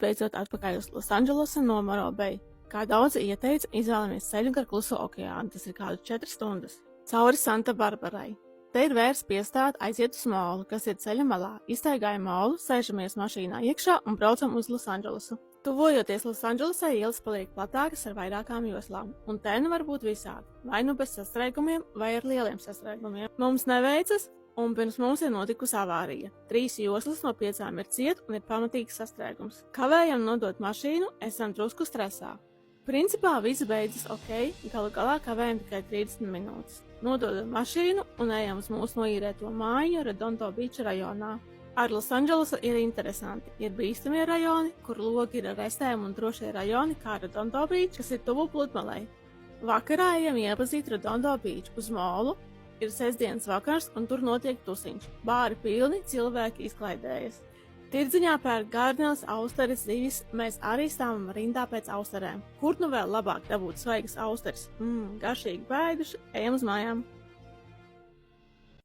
beidzot atpakaļ uz Losandželosu no Morro Bay. Kā daudzi ieteica, izvēlamies ceļu gar Kluso okeānu, tas ir kādu 4 stundas. Cauri Santa Barbarai. Te ir vērts piestāt, aiziet uz molu, kas ir ceļa malā. Iztaigājam molu, sēžamies mašīnā iekšā un braucam uz Losandželosu. Tuvojoties Losandželosai, ielas paliek platākas ar vairākām joslām, un te nu var būt visādi, vai nu bez sastrēgumiem, vai ar lieliem sastrēgumiem. Mums neveicas, un pirms mums ir notikusi avārija. 3 joslas no 5 ir ciet un ir pamatīgs sastrēgums. Kavējam nodot mašīnu, esam drusku stresā. Principā viss beidzas ok, galu galā kavējam tikai 30 minūtes. Nododam mašīnu un ejam uz mūsu noīrēto māju Redondo Beach rajonā. Ar Losandželosu ir interesanti. Ir bīstamie rajoni, kur logi ir ar restēm un drošie rajoni, kā Redondo Beach, kas ir tuvu pludmalei. Vakarā ejam iepazīt Redondo Beach uz molu. Ir sestdienas vakars un tur notiek tusiņš. Bāri pilni, cilvēki izklaidējas. Tirdziņā pērk gārdenes, austeres, zivis, mēs arī stāvam rindā pēc austerēm. Kur nu vēl labāk dabūt svaigas austeres? Garšīgi bēduši, ejam uz mājām.